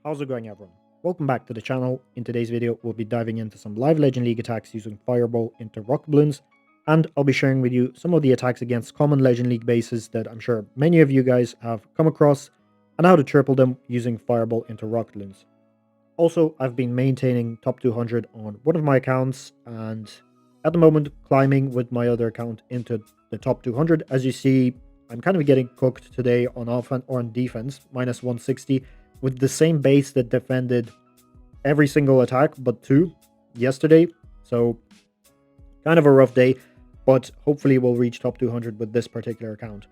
How's it going, everyone? Welcome back to the channel. In today's video, we'll be diving into some live Legend League attacks using Fireball into Rocketloons, and I'll be sharing with you some of the attacks against common Legend League bases that I'm sure many of you guys have come across, and how to triple them using Fireball into Rocketloons. Also, I've been maintaining top 200 on one of my accounts, and at the moment, climbing with my other account into the top 200. As you see, I'm kind of getting cooked today on offense or on defense, minus 160, with the same base that defended every single attack but two yesterday. So, kind of a rough day, but hopefully we'll reach top 200 with this particular account.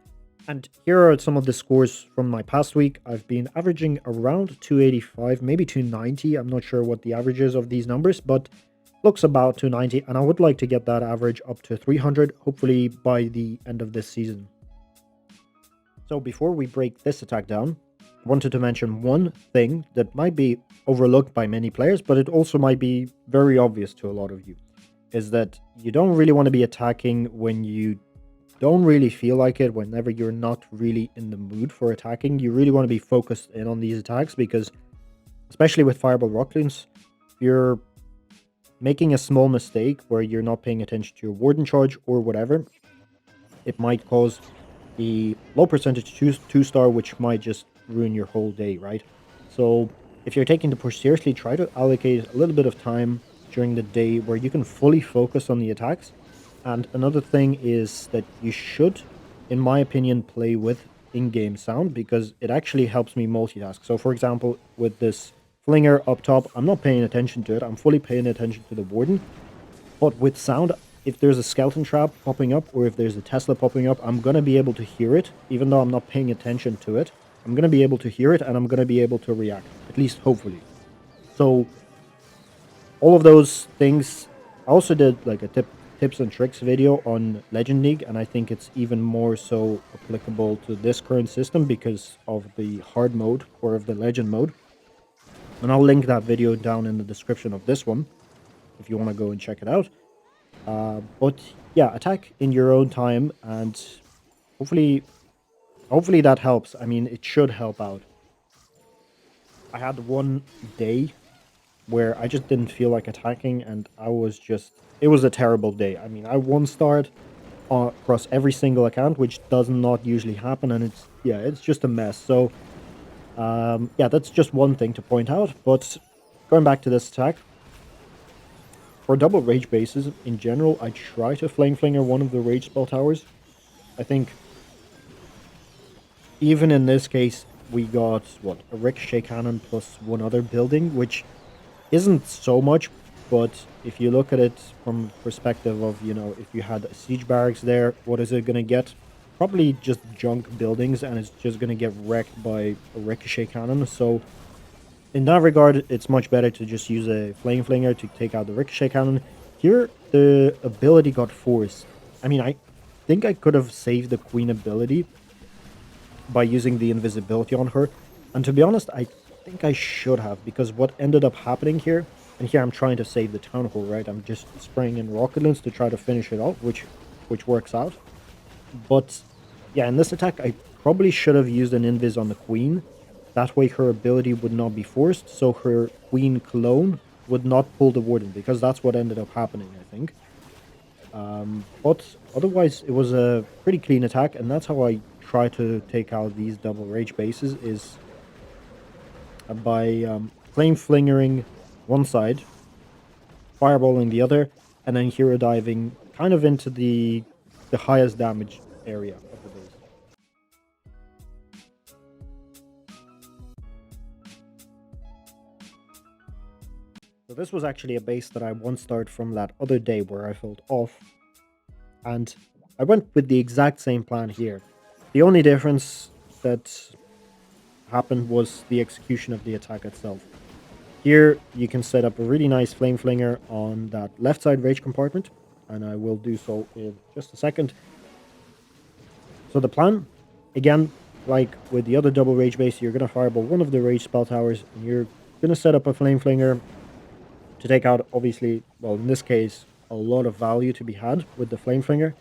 And here are some of the scores from my past week. I've been averaging around 285, maybe 290. I'm not sure what the average is of these numbers, but looks about 290. And I would like to get that average up to 300, hopefully by the end of this season. So before we break this attack down, I wanted to mention one thing that might be overlooked by many players, but it also might be very obvious to a lot of you, is that you don't really want to be attacking when you don't really feel like it, whenever you're not really in the mood for attacking. You really want to be focused in on these attacks, because especially with Fireball Rocketloons, if you're making a small mistake where you're not paying attention to your Warden charge or whatever, it might cause the low percentage 2-star, which might just ruin your whole day, right? So if you're taking the push seriously, try to allocate a little bit of time during the day where you can fully focus on the attacks. And another thing is that you should, in my opinion, play with in-game sound, because it actually helps me multitask. So for example, with this flinger up top, I'm not paying attention to it. I'm fully paying attention to the Warden. But with sound, if there's a skeleton trap popping up or if there's a Tesla popping up, I'm going to be able to hear it, even though I'm not paying attention to it. I'm going to be able to hear it, and I'm going to be able to react, at least hopefully. So all of those things, I also did like a tips and tricks video on Legend League, and I think it's even more so applicable to this current system because of the hard mode or of the legend mode. And I'll link that video down in the description of this one if you want to go and check it out. But yeah, attack in your own time, and hopefully that helps. I mean, it should help out. I had one day where I just didn't feel like attacking, and it was a terrible day. I mean, I one-starred across every single account, which does not usually happen, and it's just a mess. So yeah, that's just one thing to point out. But going back to this attack, for double rage bases in general, I try to flame flinger one of the rage spell towers. I think even in this case, we got a ricochet cannon plus one other building, which isn't so much, but if you look at it from the perspective of, if you had siege barracks there, what is it going to get? Probably just junk buildings, and it's just going to get wrecked by a ricochet cannon. So in that regard, it's much better to just use a flame flinger to take out the ricochet cannon. Here, the ability got forced. I mean, I think I could have saved the queen ability by using the invisibility on her, and to be honest, I think I should have, because what ended up happening here, and here I'm trying to save the town hall, right? I'm just spraying in Rocketloons to try to finish it off, which works out. But yeah, in this attack, I probably should have used an invis on the queen. That way her ability would not be forced, so her queen clone would not pull the warden, because that's what ended up happening, I think. But otherwise, it was a pretty clean attack, and that's how I try to take out these double rage bases, is by flame flingering one side, fireballing the other, and then hero diving kind of into the highest damage area of the base. So this was actually a base that I once started from that other day where I felt off, and I went with the exact same plan here. The only difference that happened was the execution of the attack itself. Here you can set up a really nice flame flinger on that left side rage compartment, and I will do so in just a second. So the plan, again, like with the other double rage base, you're going to fireball one of the rage spell towers, and you're going to set up a flame flinger to take out, obviously, well, in this case, a lot of value to be had with the flame flinger.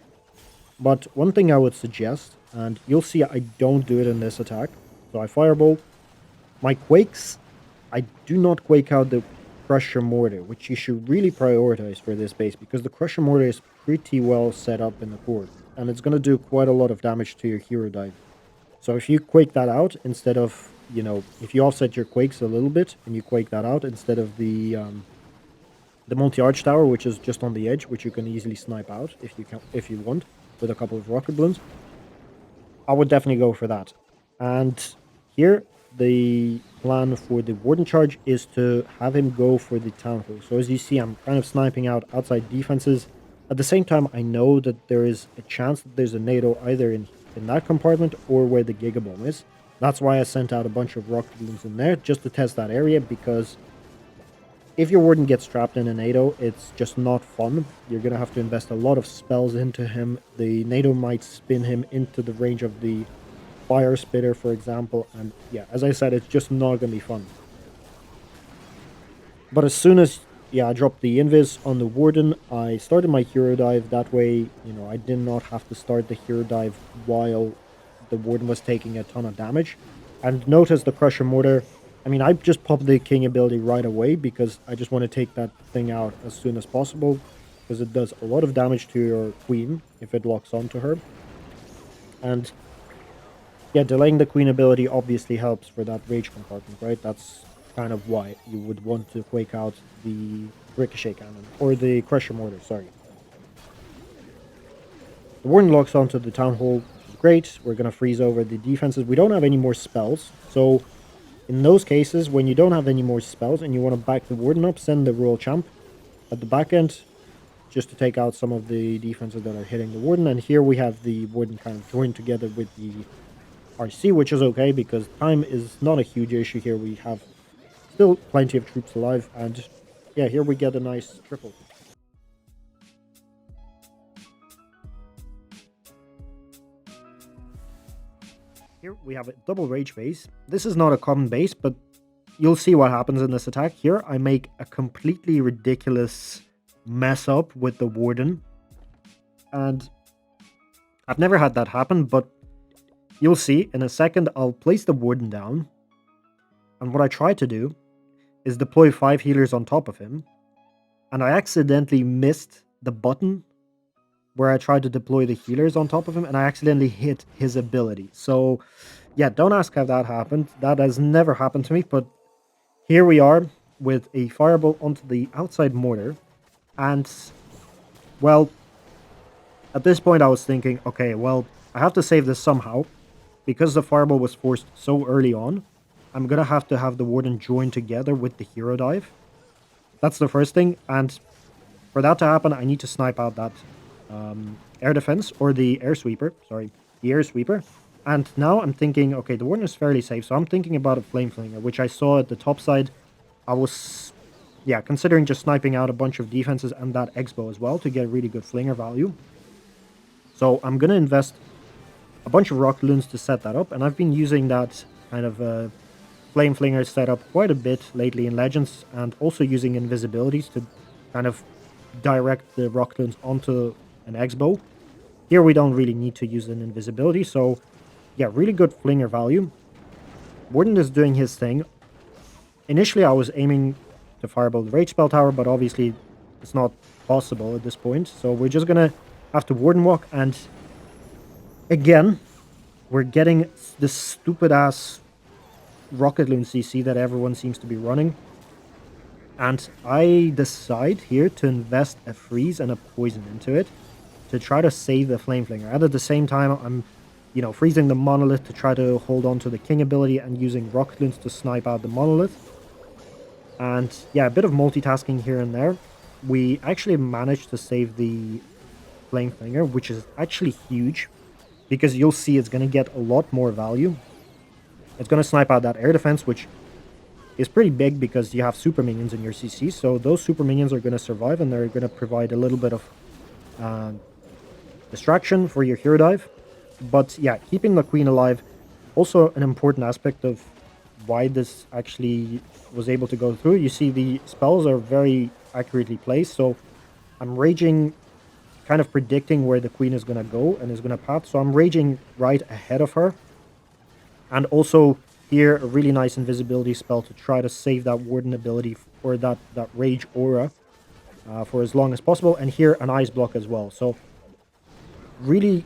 But one thing I would suggest, and you'll see I don't do it in this attack, so I fireball. My quakes I do not quake out the Crusher Mortar, which you should really prioritize for this base, because the Crusher Mortar is pretty well set up in the core, and it's going to do quite a lot of damage to your hero dive. So if you quake that out instead of, if you offset your quakes a little bit and you quake that out instead of the multi-arch tower, which is just on the edge, which you can easily snipe out if you want, with a couple of rocket balloons, I would definitely go for that. And here, the plan for the Warden charge is to have him go for the Town Hall. So as you see, I'm kind of sniping out outside defenses. At the same time, I know that there is a chance that there's a NATO either in that compartment or where the Gigabomb is. That's why I sent out a bunch of rocket balloons in there, just to test that area, because if your Warden gets trapped in a NATO, it's just not fun. You're going to have to invest a lot of spells into him. The NATO might spin him into the range of the Fire Spitter, for example, and yeah, as I said, it's just not going to be fun. But as soon as, yeah, I dropped the Invis on the Warden, I started my Hero Dive. That way, I did not have to start the Hero Dive while the Warden was taking a ton of damage. And notice the Crusher Mortar. I mean, I just popped the King ability right away because I just want to take that thing out as soon as possible, because it does a lot of damage to your Queen if it locks onto her. And yeah, delaying the Queen ability obviously helps for that Rage compartment, right? That's kind of why you would want to quake out the Ricochet Cannon, or the Crusher Mortar, sorry. The Warden locks onto the Town Hall, which is great. We're going to freeze over the defenses. We don't have any more spells, so in those cases, when you don't have any more spells and you want to back the Warden up, send the Royal Champ at the back end, just to take out some of the defenses that are hitting the Warden. And here we have the Warden kind of joined together with the RC, which is okay because time is not a huge issue here. We have still plenty of troops alive, and yeah, here we get a nice triple. Here we have a double rage base. This is not a common base, but you'll see what happens in this attack. Here I make a completely ridiculous mess up with the Warden, and I've never had that happen, but you'll see in a second. I'll place the Warden down, and what I try to do is deploy 5 healers on top of him, and I accidentally missed the button where I tried to deploy the healers on top of him, and I accidentally hit his ability. So yeah, don't ask how that happened. That has never happened to me, but here we are with a fireball onto the outside mortar, and well, at this point I was thinking, okay, well, I have to save this somehow. Because the fireball was forced so early on, I'm going to have the Warden join together with the Hero Dive. That's the first thing, and for that to happen, I need to snipe out that air defense, or the air sweeper, sorry, the air sweeper. And now I'm thinking, okay, the Warden is fairly safe, so I'm thinking about a Flame Flinger, which I saw at the top side. I was, yeah, considering just sniping out a bunch of defenses and that X-Bow as well to get really good Flinger value. So I'm going to invest a bunch of Rocketloons to set that up, and I've been using that kind of Flame Flinger setup quite a bit lately in Legends, and also using invisibilities to kind of direct the Rocketloons onto an X-Bow. Here we don't really need to use an invisibility, so yeah, really good Flinger value. Warden is doing his thing. Initially I was aiming to fireball the Rage Spell Tower, but obviously it's not possible at this point, so we're just gonna have to Warden Walk, and again, we're getting this stupid-ass Rocketloon CC that everyone seems to be running. And I decide here to invest a freeze and a poison into it to try to save the Flame Flinger. And at the same time, I'm, freezing the Monolith to try to hold on to the King ability and using Rocketloons to snipe out the Monolith. And yeah, a bit of multitasking here and there. We actually managed to save the Flame Flinger, which is actually huge, because you'll see it's going to get a lot more value. It's going to snipe out that air defense, which is pretty big because you have super minions in your CC. So those super minions are going to survive, and they're going to provide a little bit of distraction for your hero dive. But yeah, keeping the queen alive, also an important aspect of why this actually was able to go through. You see the spells are very accurately placed, so I'm raging, kind of predicting where the queen is going to go and is going to path. So I'm raging right ahead of her. And also Here, a really nice invisibility spell to try to save that Warden ability or that Rage Aura for as long as possible. And here, an Ice Block as well. So really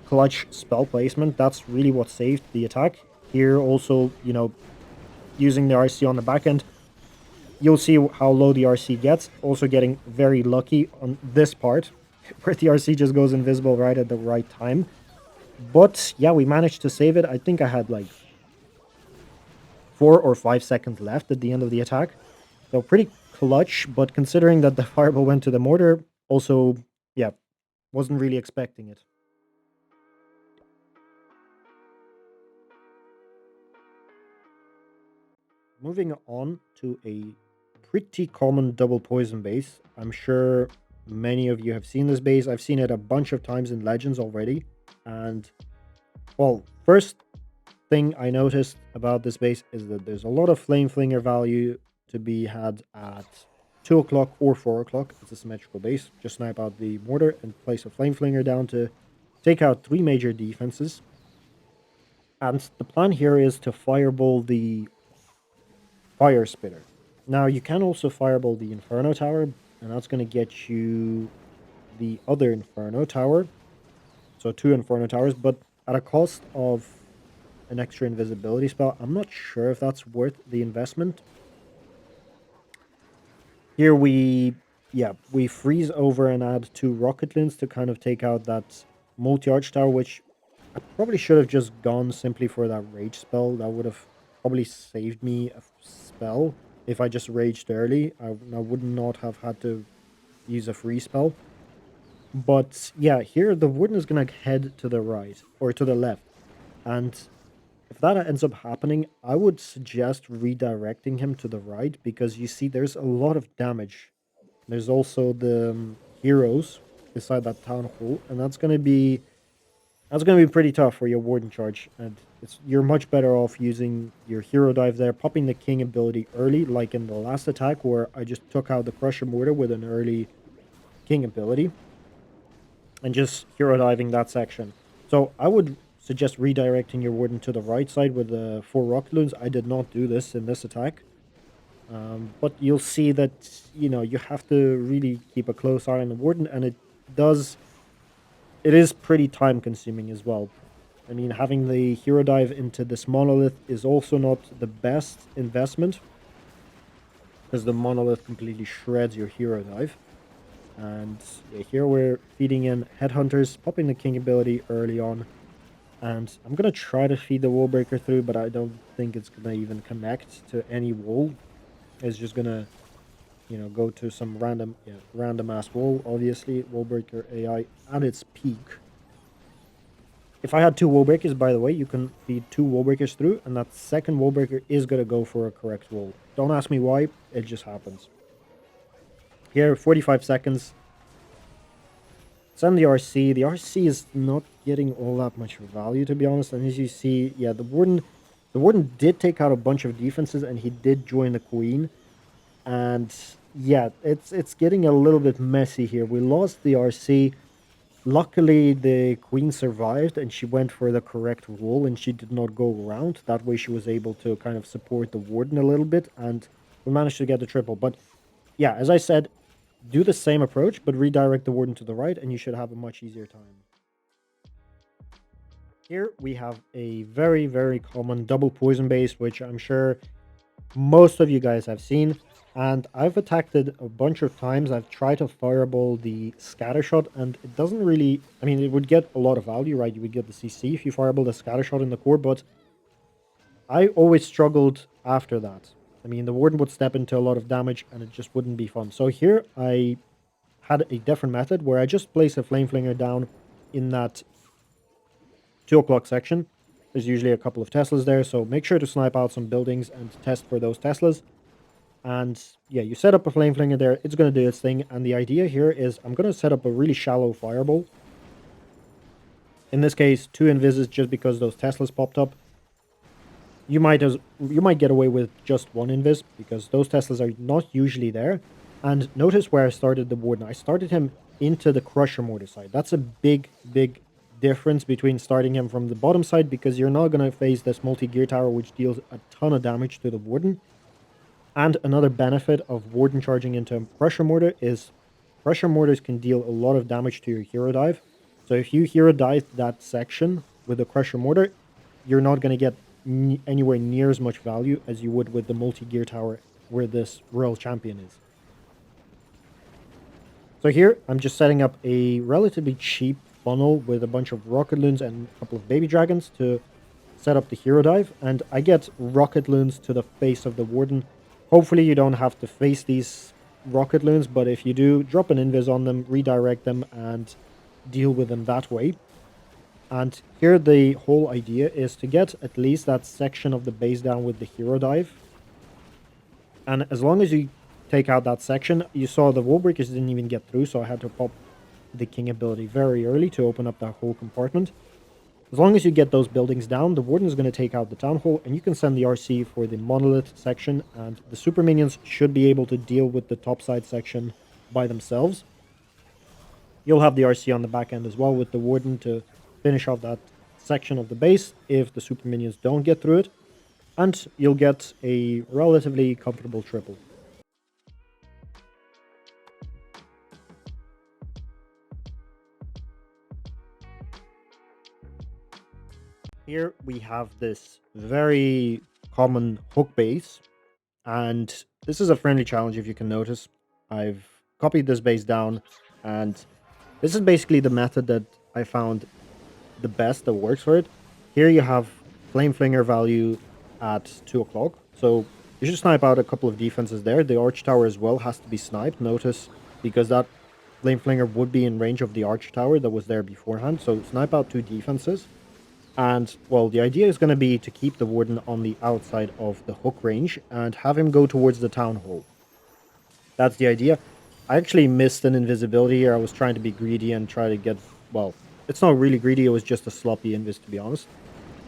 clutch spell placement. That's really what saved the attack. Here also, using the RC on the back end, you'll see how low the RC gets. Also getting very lucky on this part, where the RC just goes invisible right at the right time. But yeah, we managed to save it. I think I had like 4 or 5 seconds left at the end of the attack. So pretty clutch, but considering that the fireball went to the mortar, also, yeah, wasn't really expecting it. Moving on to a pretty common double poison base. I'm sure many of you have seen this base. I've seen it a bunch of times in Legends already. And, well, first thing I noticed about this base is that there's a lot of Flame Flinger value to be had at 2 o'clock or 4 o'clock. It's a symmetrical base. Just snipe out the mortar and place a Flame Flinger down to take out 3 major defenses. And the plan here is to fireball the Fire Spitter. Now, you can also fireball the Inferno Tower, and that's going to get you the other Inferno Tower. So 2 Inferno Towers, but at a cost of an extra invisibility spell. I'm not sure if that's worth the investment. Here we freeze over and add 2 Rocketloons to kind of take out that multi-arch tower, which I probably should have just gone simply for that rage spell. That would have probably saved me a spell if I just raged early. I would not have had to use a free spell. But yeah, here the Warden is going to head to the right, or to the left. And if that ends up happening, I would suggest redirecting him to the right, because you see there's a lot of damage. There's also the heroes beside that town hall, and that's going to be pretty tough for your Warden charge. And you're much better off using your hero dive there, popping the king ability early, like in the last attack where I just took out the Crusher Mortar with an early king ability, and just hero diving that section. So I would suggest redirecting your Warden to the right side with the 4 Rocketloons. I did not do this in this attack. But you'll see that, you have to really keep a close eye on the Warden, and it is pretty time consuming as well. I mean, having the hero dive into this monolith is also not the best investment, because the monolith completely shreds your hero dive. And yeah, here we're feeding in headhunters, popping the king ability early on. And I'm going to try to feed the wall breaker through, but I don't think it's going to even connect to any wall. It's just going to, go to some random ass wall. Obviously, wall breaker AI at its peak. If I had 2 wall breakers, by the way, you can feed 2 wall breakers through, and that second wall breaker is going to go for a correct wall. Don't ask me why, it just happens. Here, 45 seconds. Send the RC. The RC is not getting all that much value, to be honest. And as you see, yeah, the Warden did take out a bunch of defenses, and he did join the Queen. And yeah, it's getting a little bit messy here. We lost the RC. Luckily, the Queen survived, and she went for the correct wall, and she did not go around. That way, she was able to kind of support the Warden a little bit, and we managed to get the triple. But yeah, as I said, do the same approach, but redirect the Warden to the right, and you should have a much easier time. Here we have a very, very common double poison base, which I'm sure most of you guys have seen. And I've attacked it a bunch of times. I've tried to fireball the scatter shot, and it doesn't really... I mean, it would get a lot of value, right? You would get the CC if you fireball the scatter shot in the core, but I always struggled after that. I mean, the Warden would step into a lot of damage, and it just wouldn't be fun. So here I had a different method where I just place a Flame Flinger down in that 2 o'clock section. There's usually a couple of Teslas there, so make sure to snipe out some buildings and test for those Teslas. And yeah, you set up a Flame Flinger there, it's going to do its thing. And the idea here is I'm going to set up a really shallow fireball. In this case, 2 invises just because those Teslas popped up. You might get away with just 1 invis, because those Teslas are not usually there. And notice where I started the Warden. I started him into the Crusher Mortar side. That's a big, big difference between starting him from the bottom side, because you're not going to face this multi-gear tower, which deals a ton of damage to the Warden. And another benefit of Warden charging into Pressure Mortar is Pressure Mortars can deal a lot of damage to your Hero Dive. So if you Hero Dive that section with a Pressure Mortar, you're not going to get anywhere near as much value as you would with the multi-gear tower where this Royal Champion is. So here, I'm just setting up a relatively cheap funnel with a bunch of Rocketloons and a couple of Baby Dragons to set up the Hero Dive, and I get Rocketloons to the face of the Warden. Hopefully you don't have to face these Rocketloons, but if you do, drop an Invis on them, redirect them, and deal with them that way. And here the whole idea is to get at least that section of the base down with the Hero Dive. And as long as you take out that section, you saw the wall breakers didn't even get through, so I had to pop the King ability very early to open up that whole compartment. As long as you get those buildings down, the Warden is going to take out the Town Hall, and you can send the RC for the Monolith section, and the Super Minions should be able to deal with the topside section by themselves. You'll have the RC on the back end as well with the Warden to finish off that section of the base if the Super Minions don't get through it, and you'll get a relatively comfortable triple. Here we have this very common hook base, and this is a friendly challenge if you can notice. I've copied this base down, and this is basically the method that I found the best that works for it. Here you have Flame Flinger value at 2 o'clock, so you should snipe out a couple of defenses there. The Arch Tower as well has to be sniped, notice, because that Flame Flinger would be in range of the Arch Tower that was there beforehand, so snipe out 2 defenses. And, well, the idea is going to be to keep the Warden on the outside of the hook range and have him go towards the Town Hall. That's the idea. I actually missed an invisibility here. I was trying to be greedy and try to get, well, it's not really greedy, it was just a sloppy invis, to be honest.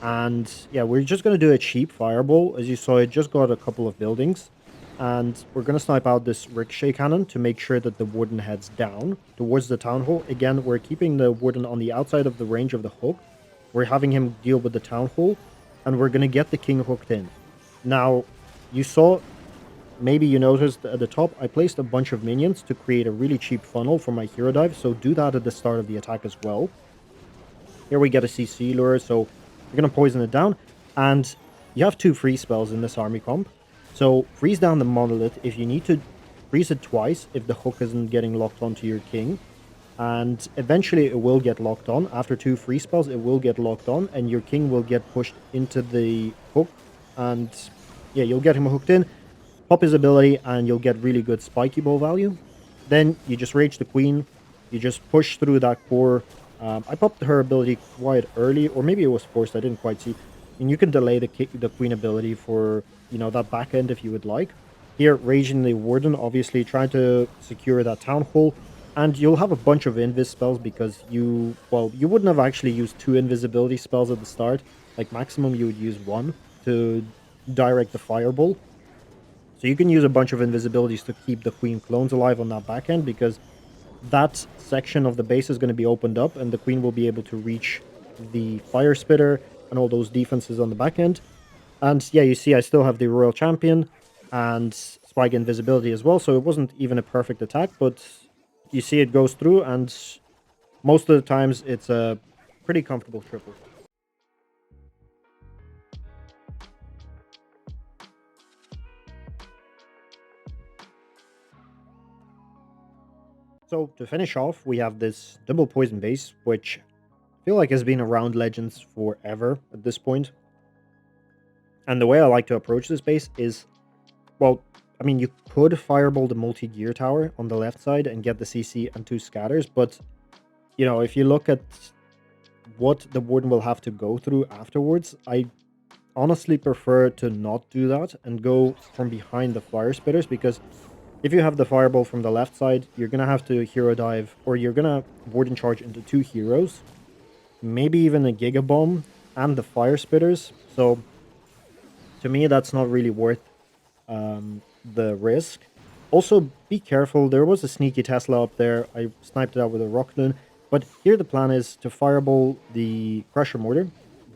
And, yeah, we're just going to do a cheap fireball. As you saw, it just got a couple of buildings. And we're going to snipe out this Ricochet Cannon to make sure that the Warden heads down towards the Town Hall. Again, we're keeping the Warden on the outside of the range of the hook. We're having him deal with the Town Hall, and we're going to get the King hooked in. Now, you saw, maybe you noticed at the top, I placed a bunch of minions to create a really cheap funnel for my Hero Dive, so do that at the start of the attack as well. Here we get a CC lure, so you're going to poison it down, and you have 2 freeze spells in this army comp. So freeze down the Monolith if you need to freeze it twice if the hook isn't getting locked onto your King. And eventually it will get locked on. After 2 free spells, it will get locked on, and your King will get pushed into the hook. And yeah, you'll get him hooked in, pop his ability, and you'll get really good spiky ball value. Then you just rage the Queen, you just push through that core. I popped her ability quite early, or maybe it was forced, I didn't quite see. And you can delay the Queen ability for, you know, that back end if you would like. Here, raging the Warden, obviously trying to secure that Town Hall. And you'll have a bunch of invis spells because you wouldn't have actually used 2 invisibility spells at the start. Like maximum you would use 1 to direct the fireball. So you can use a bunch of invisibilities to keep the Queen clones alive on that back end, because that section of the base is going to be opened up and the Queen will be able to reach the Fire Spitter and all those defenses on the back end. And yeah, you see I still have the Royal Champion and Spike Invisibility as well, so it wasn't even a perfect attack, but you see it goes through, and most of the times it's a pretty comfortable triple. So to finish off, we have this double poison base, which I feel like has been around Legends forever at this point. And the way I like to approach this base is, well, I mean, you could fireball the multi-gear tower on the left side and get the CC and 2 scatters, but, you know, if you look at what the Warden will have to go through afterwards, I honestly prefer to not do that and go from behind the Fire Spitters, because if you have the Fireball from the left side, you're going to have to Hero Dive, or you're going to Warden Charge into 2 heroes, maybe even a Giga Bomb and the Fire Spitters. So to me, that's not really worth the risk. Also, be careful. There was a sneaky Tesla up there. I sniped it out with a Rocketloon. But here the plan is to fireball the Crusher Mortar,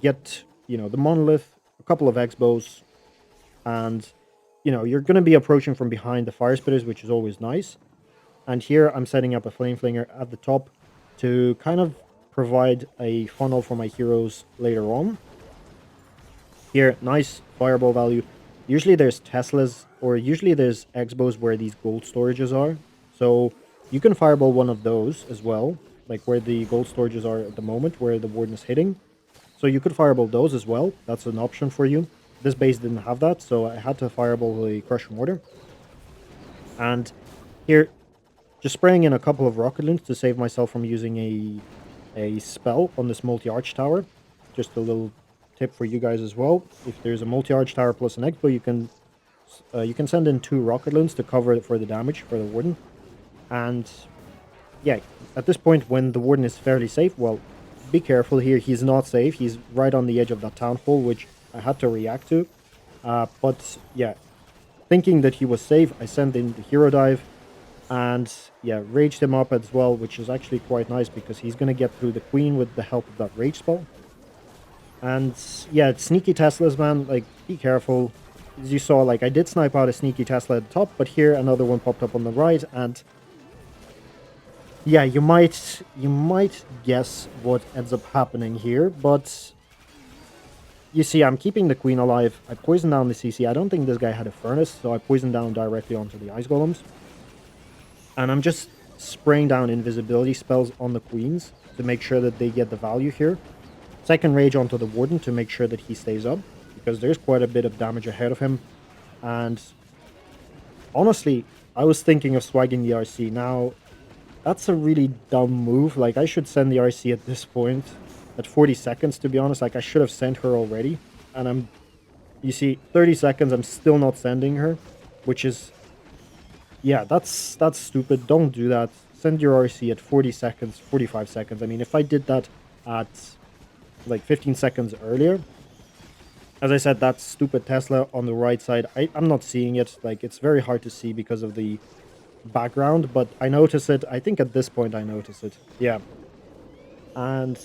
get, the Monolith, a couple of X-bows, and, you're going to be approaching from behind the Fire Spitters, which is always nice. And here I'm setting up a Flame Flinger at the top to kind of provide a funnel for my heroes later on. Here, nice fireball value. Usually there's Teslas, or usually there's X-bows where these gold storages are. So you can fireball one of those as well, like where the gold storages are at the moment, where the Warden is hitting. So you could fireball those as well. That's an option for you. This base didn't have that, so I had to fireball the Crusher Mortar. And here, just spraying in a couple of Rocketloons to save myself from using a spell on this multi-arch tower. Just a little tip for you guys as well. If there's a multi-arch tower plus an Expo, you can send in 2 Rocketloons to cover it for the damage for the Warden. And yeah, at this point when the Warden is fairly safe, well, be careful here. He's not safe. He's right on the edge of that town hall, which I had to react to. But yeah, thinking that he was safe, I sent in the hero dive and yeah, raged him up as well, which is actually quite nice because he's going to get through the queen with the help of that rage spell. And yeah, sneaky Teslas, man, like, be careful. As you saw, like, I did snipe out a sneaky Tesla at the top, but here another one popped up on the right, and yeah, you might guess what ends up happening here, but you see, I'm keeping the queen alive. I poisoned down the CC. I don't think this guy had a furnace, so I poisoned down directly onto the ice golems. And I'm just spraying down invisibility spells on the queens to make sure that they get the value here. Second rage onto the warden to make sure that he stays up, because there's quite a bit of damage ahead of him. And honestly, I was thinking of swagging the RC. Now, that's a really dumb move. Like, I should send the RC at this point at 40 seconds, to be honest. Like, I should have sent her already. And you see, 30 seconds, I'm still not sending her, which is, yeah, that's stupid. Don't do that. Send your RC at 40 seconds, 45 seconds. I mean, if I did that at like 15 seconds earlier, as I said, that stupid Tesla on the right side, I'm not seeing it. Like, it's very hard to see because of the background, but I notice it. I think at this point I notice it. Yeah. And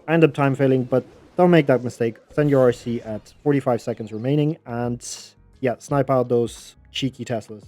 I end up time failing, but don't make that mistake. Send your RC at 45 seconds remaining and yeah, snipe out those cheeky Teslas.